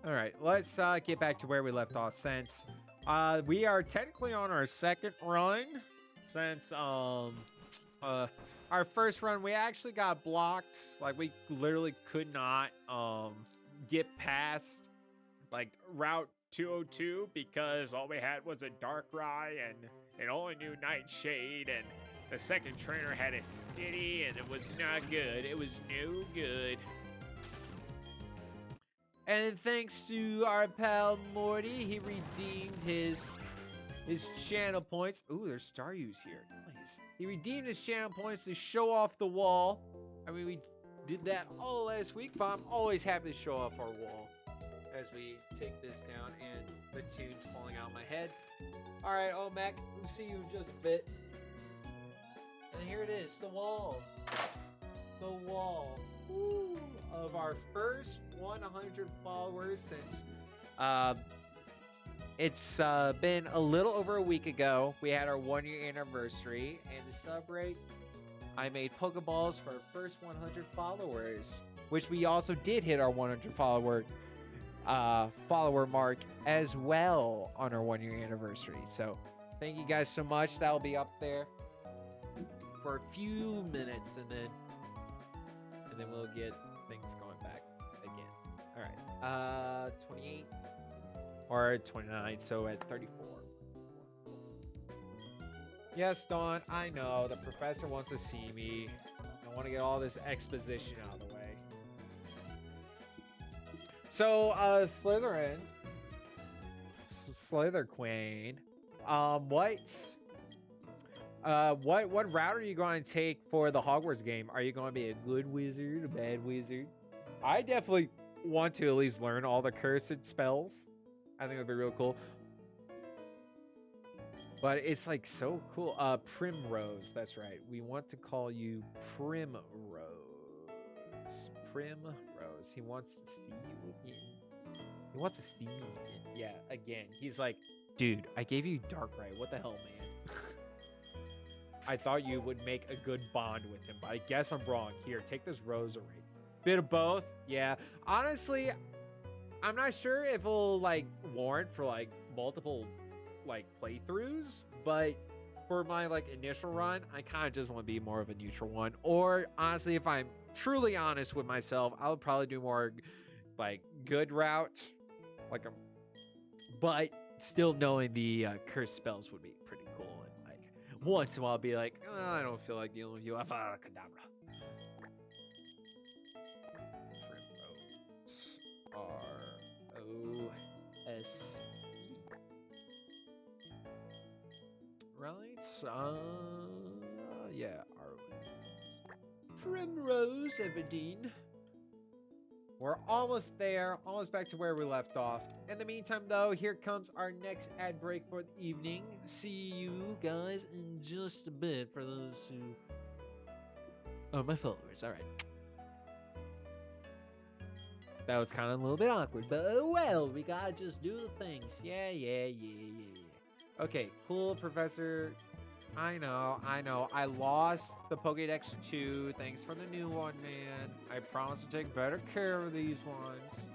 All right, let's get back to where we left off since we are technically on our second run since our first run we actually got blocked. Like we literally could not get past like Route 202 because all we had was a Darkrai and it only knew Nightshade, and the second trainer had a Skitty and it was not good. It was no good. And thanks to our pal Morty, he redeemed his channel points. Ooh, there's Staryus here. Nice. He redeemed his channel points to show off the wall. I mean, we did that all last week, but I'm always happy to show off our wall as we take this down and the tune's falling out of my head. All right, Omek, we'll see you in just a bit. And here it is, the wall. The wall. Ooh, of our first 100 followers since it's been a little over a week ago. We had our 1-year anniversary, and to celebrate, I made Pokeballs for our first 100 followers, which we also did hit our 100 follower mark as well on our 1-year anniversary. So thank you guys so much. That'll be up there for a few minutes, and then we'll get things going back again. All right, 28 or 29, so at 34. Yes, Dawn, I know the professor wants to see me. I want to get all this exposition out of the way. So, Slytherin, Slither Queen, what route are you going to take for the Hogwarts game? Are you going to be a good wizard, a bad wizard? I definitely want to at least learn all the cursed spells. I think that'd be real cool. But it's like so cool. Primrose, that's right. We want to call you Primrose. Primrose. He wants to see you again. He wants to see me again. Yeah, again. He's like, dude, I gave you Darkrai. What the hell, man? I thought you would make a good bond with him, but I guess I'm wrong. Here, take this rosary. Bit of both. Yeah. Honestly, I'm not sure if it'll like warrant for like multiple like playthroughs, but for my like initial run, I kind of just want to be more of a neutral one. Or honestly, if I'm truly honest with myself, I would probably do more like good route, like a, but still knowing the curse spells would be pretty cool. And like once in a while, I'll be like, oh, I don't feel like dealing with you. Avada Kedavra. R-O-S-E. Right? Yeah, R-O-S-E. Primrose, Everdeen. We're almost there, almost back to where we left off. In the meantime, though, here comes our next ad break for the evening. See you guys in just a bit for those who are my followers. All right. That was kind of a little bit awkward, but oh well, we gotta just do the things. Yeah. Okay, cool, Professor. I know. I lost the Pokédex 2. Thanks for the new one, man. I promise to take better care of these ones.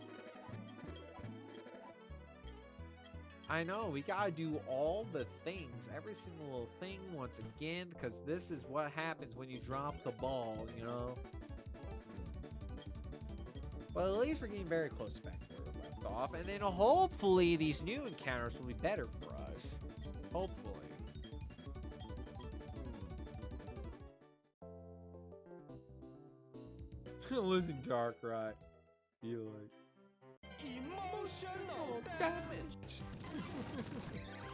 I know, we gotta do all the things, every single little thing once again, because this is what happens when you drop the ball, you know? But at least we're getting very close back to where we left off, and then hopefully these new encounters will be better for us. Hopefully. Losing Darkrai. Feel like emotional damage.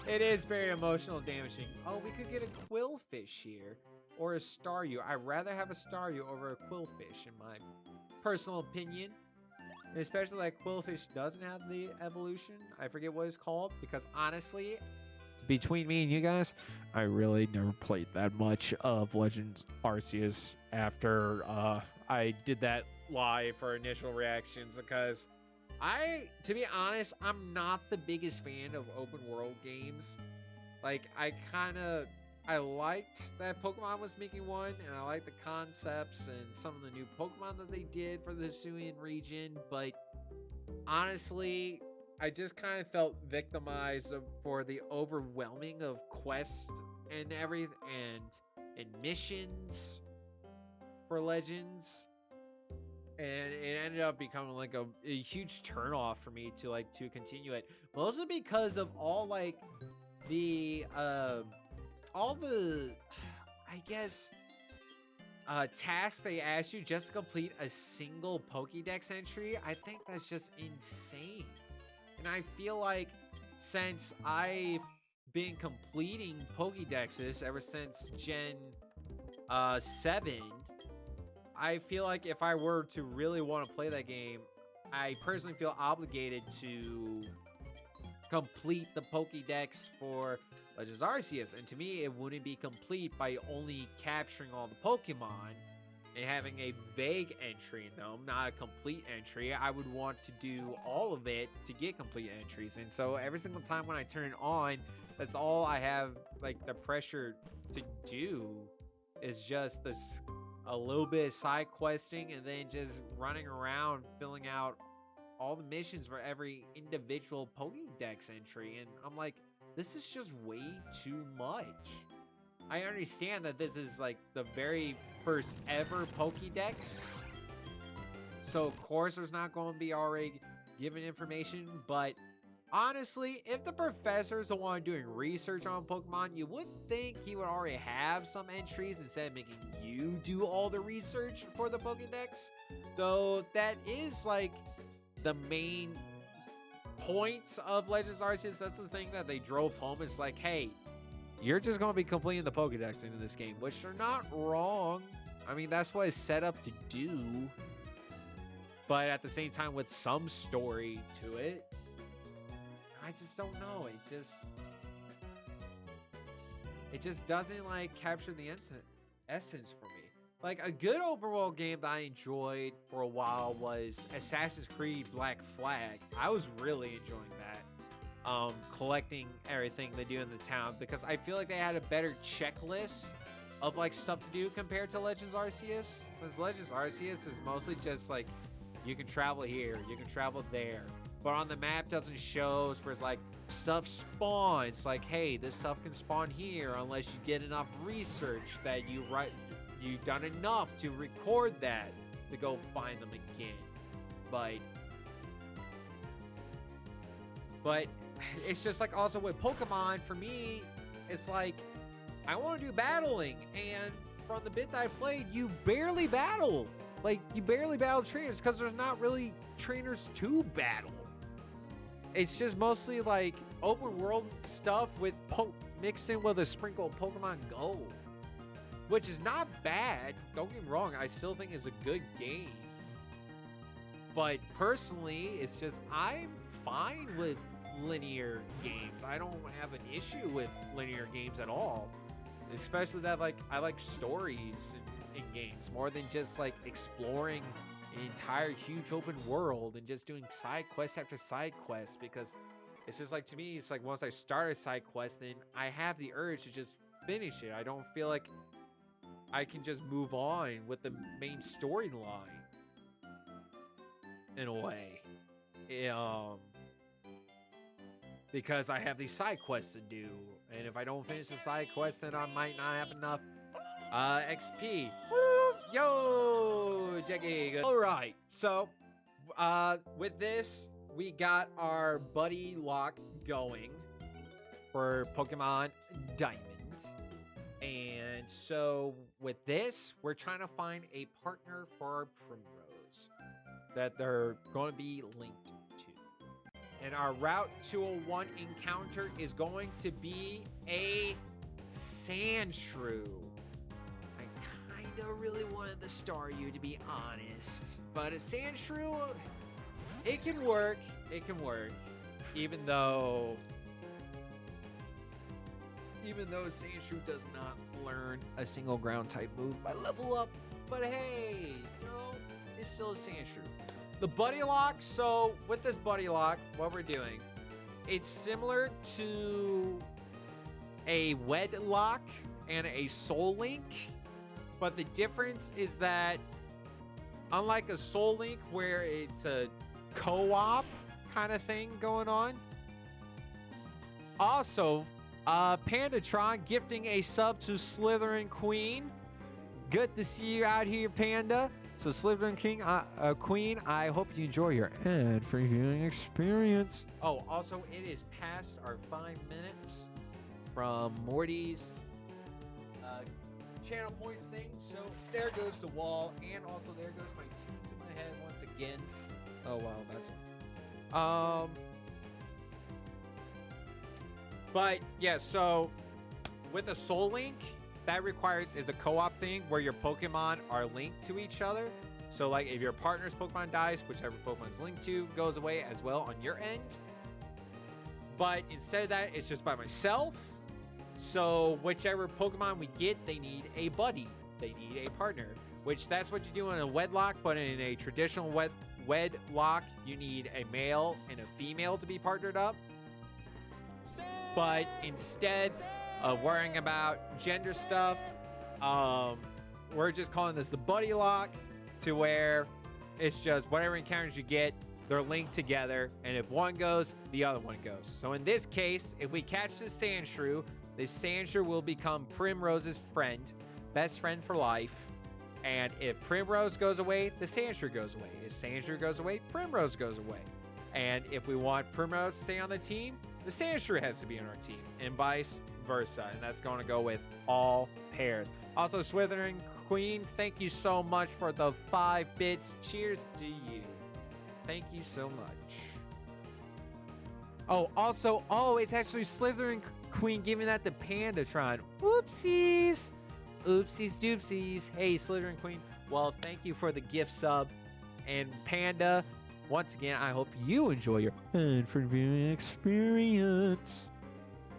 It is very emotional damaging. Oh, we could get a Quillfish here. Or a Staryu. I'd rather have a Staryu over a Quillfish, in my personal opinion. Especially like Quillfish doesn't have the evolution. I forget what it's called. Because honestly, between me and you guys, I really never played that much of Legends Arceus after I did that live for initial reactions, because to be honest, I'm not the biggest fan of open world games. Like, I liked that Pokemon was making one, and I liked the concepts and some of the new Pokemon that they did for the Hisuian region, but honestly, I just kind of felt victimized for the overwhelming of quests and everything and missions for Legends. And it ended up becoming like a huge turnoff for me to continue it, mostly because of all the all the I guess tasks they ask you just to complete a single Pokédex entry. I think that's just insane. And I feel like since I've been completing Pokédexes ever since Gen 7, I feel like if I were to really want to play that game, I personally feel obligated to complete the Pokédex for Legends Arceus. And to me, it wouldn't be complete by only capturing all the Pokemon and having a vague entry in them, not a complete entry. I would want to do all of it to get complete entries. And so every single time when I turn it on, that's all I have like the pressure to do is just this a little bit of side questing and then just running around filling out all the missions for every individual Pokédex entry. And I'm like, this is just way too much. I understand that this is like the very first ever Pokédex, so of course there's not going to be already given information, but honestly, if the professor's the one doing research on Pokemon, you would think he would already have some entries instead of making you do all the research for the Pokédex. Though that is like the main points of Legends Arceus. That's the thing that they drove home. It's like, hey, you're just going to be completing the Pokédex in this game, which they're not wrong. I mean, that's what it's set up to do. But at the same time, with some story to it, I just don't know. It just doesn't like capture the essence for me. Like a good open world game that I enjoyed for a while was Assassin's Creed Black Flag. I was really enjoying that. Collecting everything they do in the town because I feel like they had a better checklist of like stuff to do compared to Legends Arceus. Since Legends Arceus is mostly just like you can travel here, you can travel there, but on the map doesn't show where it's like stuff spawns. Like, hey, this stuff can spawn here unless you did enough research that you've done enough to record that to go find them again. But it's just like also with Pokemon, for me, it's like I want to do battling, and from the bit that I played, you barely battle. Like, you barely battle trainers because there's not really trainers to battle. It's just mostly like open world stuff with mixed in with a sprinkle of Pokemon Go, which is not bad. Don't get me wrong, I still think it's a good game. But personally, it's just I'm fine with linear games. I don't have an issue with linear games at all, especially that like I like stories in games more than just like exploring an entire huge open world and just doing side quest after side quest, because it's just like, to me, it's like once I start a side quest, then I have the urge to just finish it. I don't feel like I can just move on with the main storyline in a way. Because I have these side quests to do, and if I don't finish the side quest, then I might not have enough XP. Woo! Yo, Jackie. All right, so with this, we got our BuddyLocke going for Pokemon Diamond, and so with this, we're trying to find a partner for our Primrose that they're going to be linked to. And our Route 201 encounter is going to be a Sandshrew. I kind of really wanted the Staryu, to be honest. But a Sandshrew, it can work. It can work. Even though Sandshrew does not learn a single ground type move by level up. But hey, you know, it's still a Sandshrew. The BuddyLocke, so with this BuddyLocke, what we're doing, it's similar to a Wedlock and a Soul Link, but the difference is that unlike a Soul Link where it's a co-op kind of thing going on. Also, Pandatron gifting a sub to Slytherin Queen. Good to see you out here, Panda. So Slytherin Queen, I hope you enjoy your ad-free viewing experience. Oh, also, it is past our 5 minutes from Morty's channel points thing. So there goes the wall, and also there goes my tunes in my head once again. Oh wow, that's but yeah, so with a soul link, that requires is a co-op thing where your Pokemon are linked to each other. So like if your partner's Pokemon dies, whichever Pokemon's linked to goes away as well on your end. But instead of that, it's just by myself. So whichever Pokemon we get, they need a buddy. They need a partner, which that's what you do in a wedlock. But in a traditional wedlock, you need a male and a female to be partnered up. But instead of worrying about gender stuff, we're just calling this the BuddyLocke, to where it's just whatever encounters you get, they're linked together, and if one goes, the other one goes. So in this case, if we catch the Sandshrew will become Primrose's friend, best friend for life. And if Primrose goes away, the Sandshrew goes away. If Sandshrew goes away, Primrose goes away. And if we want Primrose to stay on the team, the Sandshrew has to be on our team, and vice versa. And that's going to go with all pairs. Also, Slytherin Queen, thank you so much for the 5 bits. Cheers to you. Thank you so much. Oh, also, it's actually Slytherin Queen giving that to Pandatron. Oopsies. Oopsies doopsies. Hey, Slytherin Queen. Well, thank you for the gift sub. And Panda, once again, I hope you enjoy your ad-free viewing experience.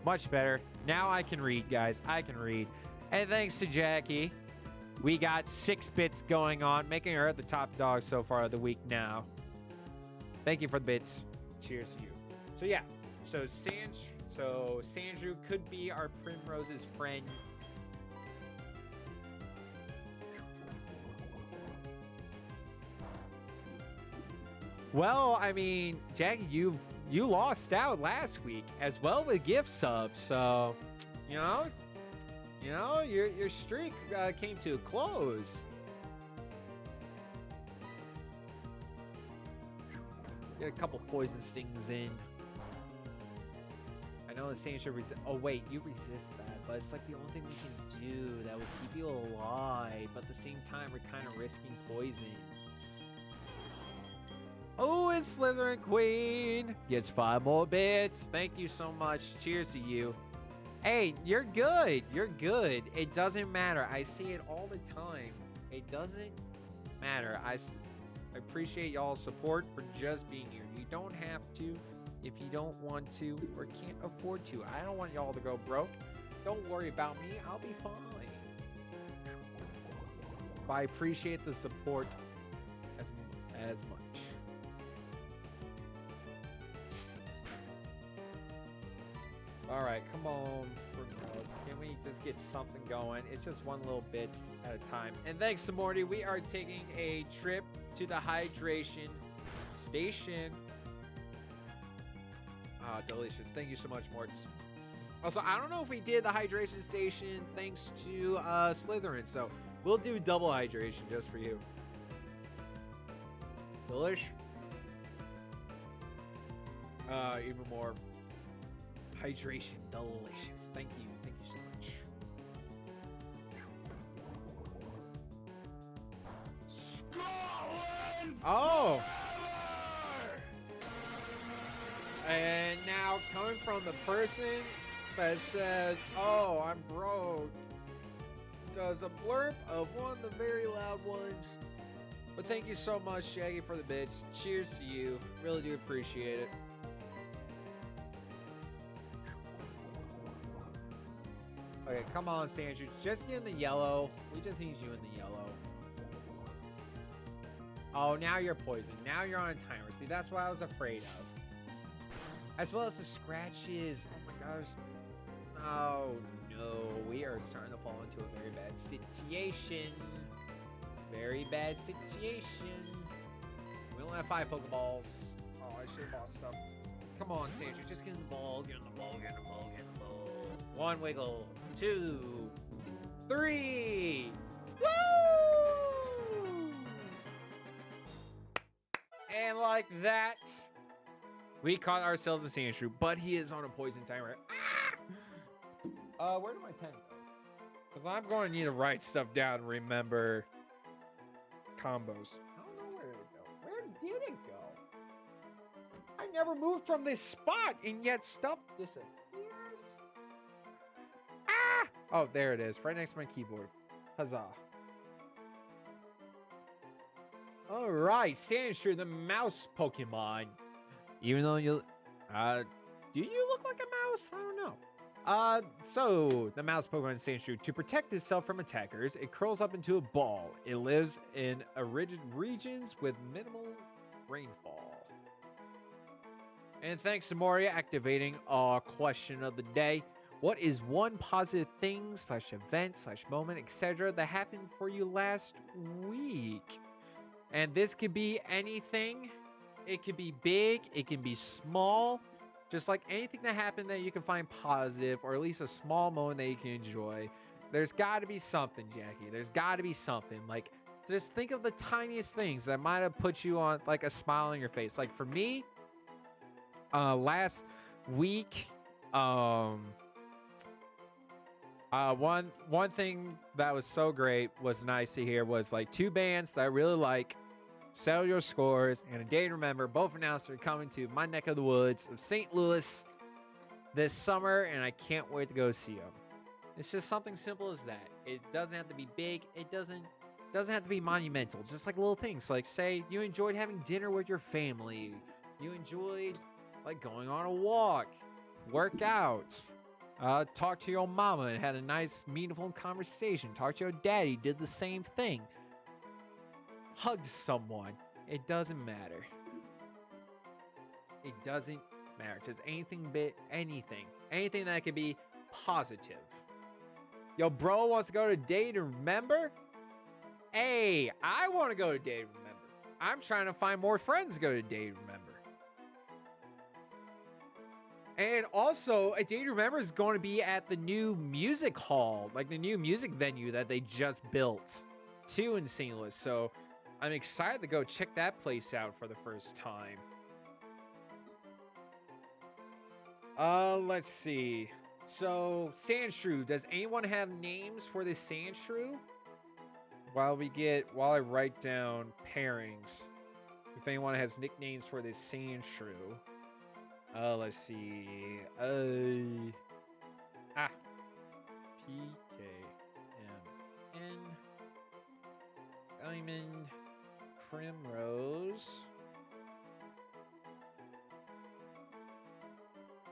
Much better. Now I can read, guys. I can read. And thanks to Jackie, we got 6 bits going on, making her the top dog so far of the week now. Thank you for the bits. Cheers to you. So yeah, so Sandshrew could be our Primrose's friend. Well, I mean, Jackie, you lost out last week as well with gift subs, so you know your streak came to a close. Get a couple poison stings in. I know the Sandshrew oh wait, you resist that, but it's like the only thing we can do that would keep you alive, but at the same time we're kind of risking poisons. Oh, it's Slytherin Queen. Gets 5 more bits. Thank you so much. Cheers to you. Hey, you're good. You're good. It doesn't matter. I say it all the time. It doesn't matter. I appreciate y'all's support for just being here. You don't have to if you don't want to or can't afford to. I don't want y'all to go broke. Don't worry about me. I'll be fine. But I appreciate the support as much. All right, come on, Primrose. Can we just get something going? It's just 1 little bits at a time. And thanks to Morty, we are taking a trip to the hydration station. Ah, delicious. Thank you so much, Morts. Also, I don't know if we did the hydration station thanks to Slytherin, so we'll do double hydration just for you. Delish. Even more. Hydration, delicious. Thank you so much. Scotland oh! And now coming from the person that says, "Oh, I'm broke," does a blurb of one of the very loud ones. But thank you so much, Shaggy, for the bits. Cheers to you. Really do appreciate it. Okay, come on, Sandshrew. Just get in the yellow. We just need you in the yellow. Oh, now you're poisoned. Now you're on a timer. See, that's what I was afraid of. As well as the scratches. Oh my gosh. Oh no. We are starting to fall into a very bad situation. Very bad situation. We We only have 5 Pokeballs. Oh, I should have bought stuff. Come on, Sandra. Just get in the ball. Get in the ball. Get in the ball. Get in the ball. 1 wiggle. 2. 3. Woo! And like that, we caught ourselves a Sandshrew, but he is on a poison timer. Ah! Where did my pen go? Because I'm going to need to write stuff down and remember combos. I don't know where it go. Where did it go? I never moved from this spot, and yet stuff disappears. Ah! Oh, there it is, right next to my keyboard. Huzzah. All right, Sandshrew, the mouse Pokemon. Even though you, do you look like a mouse? I don't know. So the mouse Pokemon Sandshrew, to protect itself from attackers, it curls up into a ball. It lives in arid regions with minimal rainfall. And thanks to Moria activating our question of the day. What is one positive thing / event / moment, etc. that happened for you last week? And this could be anything. It could be big. It can be small. Just like anything that happened that you can find positive, or at least a small moment that you can enjoy. There's got to be something, Jackie. There's got to be something. Like, just think of the tiniest things that might have put you on, like, a smile on your face. Like, for me, last week, one thing that was so great, was nice to hear, was, like, 2 bands that I really like, Settle Your Scores, and A Day to Remember, both announced they're coming to my neck of the woods of St. Louis this summer, and I can't wait to go see them. It's just something simple as that. It doesn't have to be big. It doesn't have to be monumental. It's just like little things. Like, say you enjoyed having dinner with your family. You enjoyed, like, going on a walk, work out, talk to your mama and had a nice, meaningful conversation. Talk to your daddy, did the same thing. Hugged someone. It doesn't matter. It doesn't matter. Just anything that could be positive. Yo, bro wants to go to Day to Remember? Hey, I want to go to Day to Remember. I'm trying to find more friends to go to Day to Remember. And also, A Day to Remember is going to be at the new music hall, like the new music venue that they just built too in St. Louis. So I'm excited to go check that place out for the first time. Let's see. So, Sandshrew. Does anyone have names for this Sandshrew? While I write down pairings. If anyone has nicknames for this Sandshrew. Let's see. PKMN. Diamond. Primrose.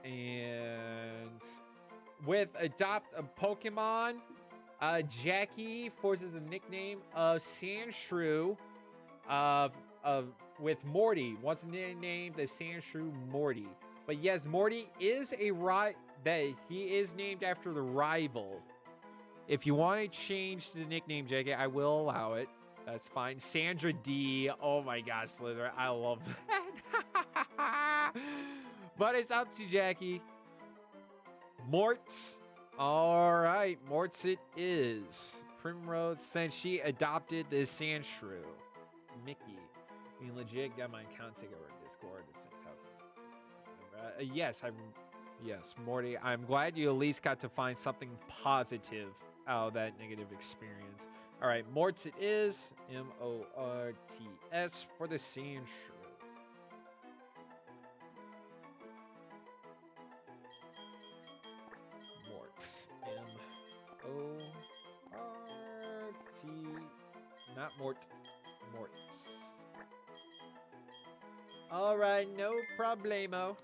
And with Adopt a Pokemon, Jackie forces a nickname of Sandshrew with Morty. Wants to name the Sandshrew Morty. But yes, Morty is he is named after the rival. If you want to change the nickname, Jackie, I will allow it. That's fine. Sandra D. Oh my gosh, Slither. I love that. But it's up to Jackie. Morts. All right, Morts it is. Primrose, since she adopted this Sandshrew. Mickey. I mean, legit got my account taken over Discord. Yes, Morty. I'm glad you at least got to find something positive out of that negative experience. All right, Morts it is. Morts for the Sandshrew. Morts. M-O-R-T. Not Mort. Morts. All right, no problemo.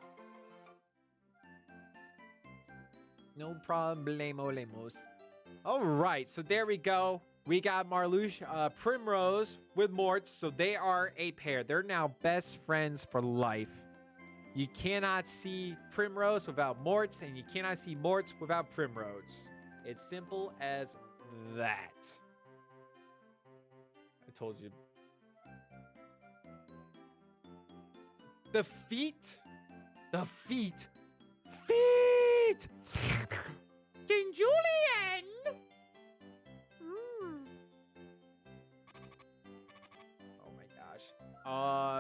No problemo, lemos. All right, so there we go. We got Marluche, Primrose with Morts, so they are a pair. They're now best friends for life. You cannot see Primrose without Morts, and you cannot see Morts without Primrose. It's simple as that. I told you. The feet. The feet. Feet. King Julian. Oh my gosh.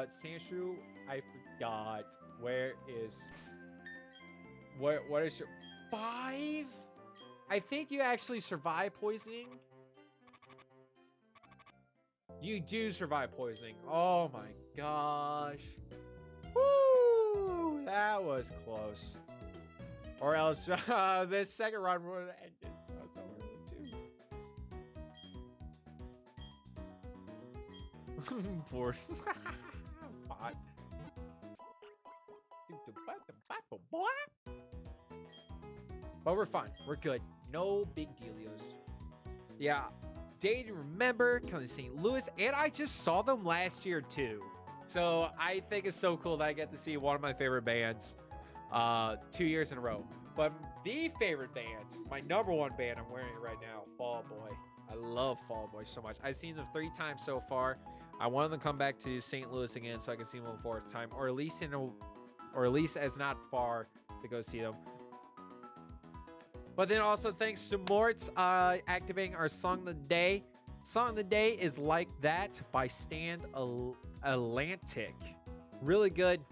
Sandshrew, I forgot. Where is... What is your... 5? I think you actually survive poisoning. You do survive poisoning. Oh my gosh. Woo! That was close. Or else this second run would have ended. So it's over too. Poor bot. But we're fine. We're good. No big dealios. Yeah. Day to remember, coming to St. Louis, and I just saw them last year too. So I think it's so cool that I get to see one of my favorite bands 2 years in a row. But the favorite band, my number one band, I'm wearing it right now, Fall Out Boy. I love Fall Out Boy so much. I've seen them 3 times so far. I want them to come back to St. Louis again so I can see them one 4th time, or at least as not far to go see them. But then also thanks to Mort's activating our song of the day. Song of the day is Like That by Stand Atlantic. Really good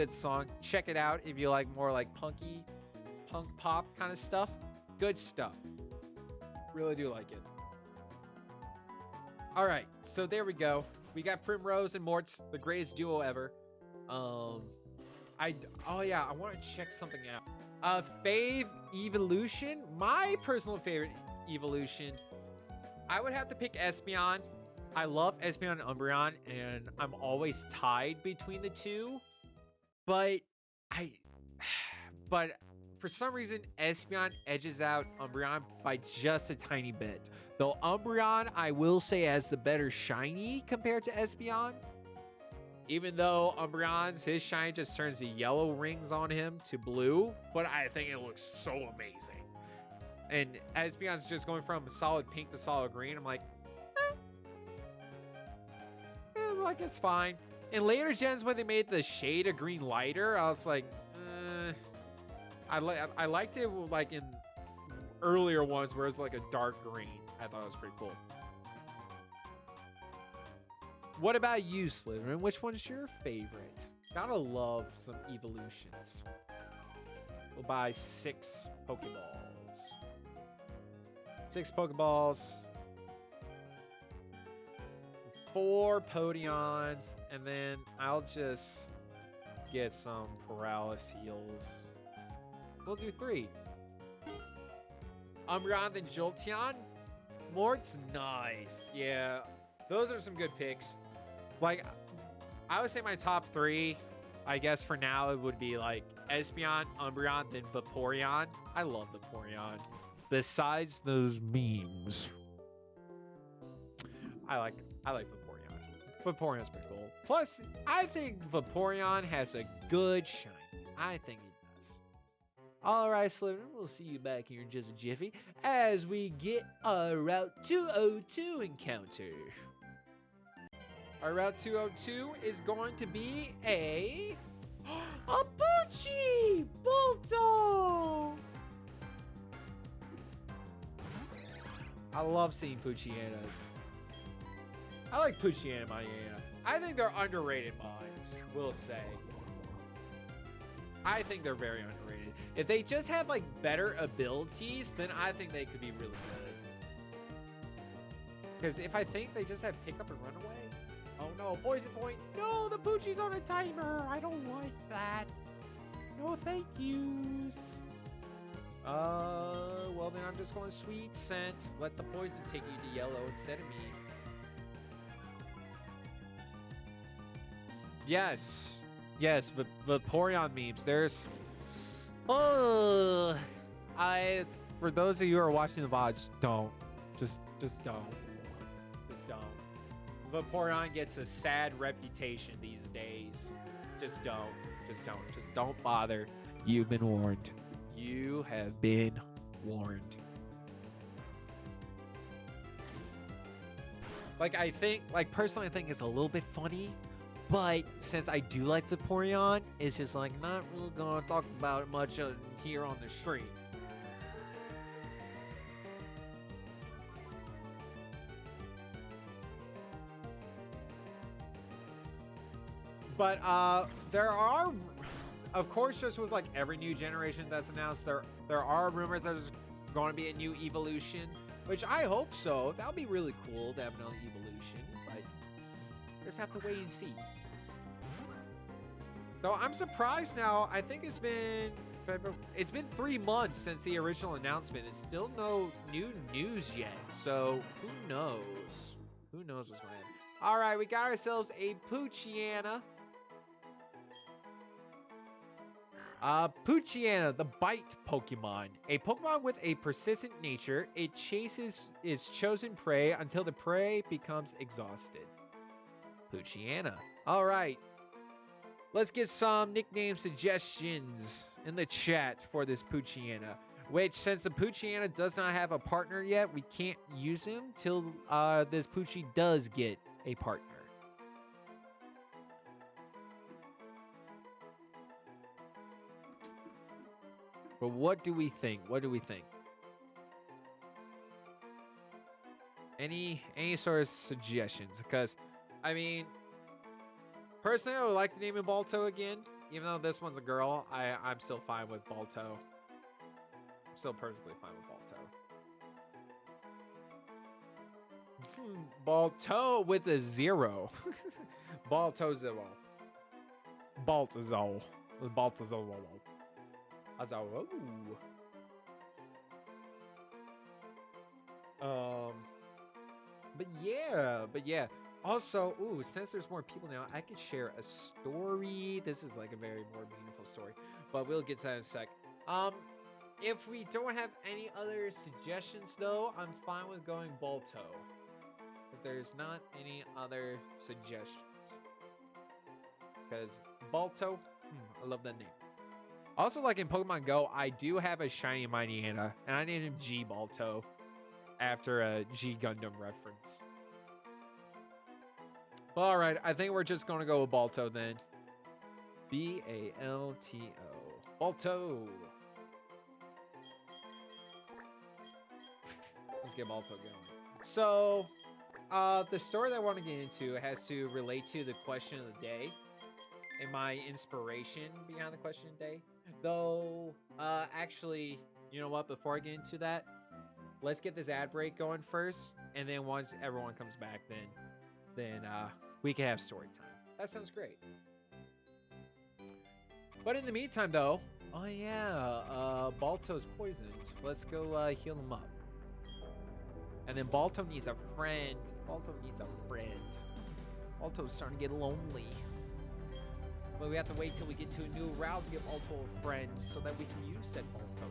song. Check it out if you like more like punk pop kind of stuff. Good stuff. Really do like it. All right, so there we go. We got Primrose and Mort's, the greatest duo ever. Oh yeah, I want to check something out. Fave evolution. My personal favorite evolution, I would have to pick Espeon. I love Espeon and Umbreon, and I'm always tied between the two. But for some reason, Espeon edges out Umbreon by just a tiny bit. Though Umbreon, I will say, has the better shiny compared to Espeon. Even though Umbreon's, his shine just turns the yellow rings on him to blue, but I think it looks so amazing. And Espeon's just going from solid pink to solid green. I'm like, like it's fine. In later gens, when they made the shade of green lighter, I was like, I liked it like in earlier ones where it's like a dark green. I thought it was pretty cool. What about you, Slytherin? Which one's your favorite? Gotta love some evolutions. We'll buy 6 Pokeballs. 6 Pokeballs. 4 Podions. And then I'll just get some Paralyseals. We'll do 3. Umbreon, then Jolteon. Mort's nice. Yeah, those are some good picks. Like, I would say my top 3, I guess for now, it would be like Espeon, Umbreon, then Vaporeon. I love Vaporeon. Besides those memes, I like Vaporeon. Vaporeon's pretty cool. Plus, I think Vaporeon has a good shine. I think it does. All right, Slytherin, we'll see you back here in just a jiffy as we get a Route 202 encounter. Our Route 202 is going to be a Poochie Bolto. I love seeing Poochienas. I like Poochyena Mayana. I think they're underrated mines, we'll say. I think they're very underrated. If they just had like better abilities, then I think they could be really good. Because if I think they just have pick up and run away. Oh no, poison point. No, the Poochie's on a timer. I don't like that. No thank yous. Well then I'm just going sweet scent. Let the poison take you to yellow instead of me. Yes. Yes, Vaporeon memes. There's... for those of you who are watching the VODs, don't. Just don't. Just don't. Vaporeon gets a sad reputation these days. Just don't. Just don't. Just don't bother. You've been warned. You have been warned. Like, personally, I think it's a little bit funny, But since I do like Vaporeon, it's just like not really gonna talk about it much here on the stream. But there are, of course, just with like every new generation that's announced, there are rumors that there's going to be a new evolution, which I hope so. That would be really cool to have another evolution, but just have to wait and see. Though I'm surprised now. I think it's been 3 months since the original announcement, and still no new news yet. So who knows? Who knows what's going to happen? All right, we got ourselves a Poochyena. Poochyena, the bite Pokemon. A Pokemon with a persistent nature. It chases its chosen prey until the prey becomes exhausted. Poochyena. All right. Let's get some nickname suggestions in the chat for this Poochyena. Which, since the Poochyena does not have a partner yet, we can't use him till this Poochie does get a partner. But what do we think? What do we think? Any sort of suggestions? Because, I mean, personally, I would like to name him Balto again. Even though this one's a girl, I'm still fine with Balto. I'm still perfectly fine with Balto. Balto with a 0. Balto 0. Baltazol. Baltazol. Azaro. But yeah. Also, since there's more people now, I could share a story. This is like a very more meaningful story, but we'll get to that in a sec. If we don't have any other suggestions, though, I'm fine with going Balto. If there's not any other suggestions, because Balto, I love that name. Also, like in Pokemon Go, I do have a shiny Mightyena, and I named him G Balto after a G Gundam reference. But all right, I think we're just gonna go with Balto then. Balto. Balto. Let's get Balto going. So, the story that I want to get into has to relate to the question of the day and my inspiration behind the question of the day. Though, actually, you know what? Before I get into that, let's get this ad break going first, and then once everyone comes back, then we can have story time. That sounds great. But in the meantime, though, oh yeah, Balto's poisoned. Let's go heal him up. And then Balto needs a friend. Balto's starting to get lonely. But we have to wait till we get to a new route to get Balto a friend so that we can use said Balto.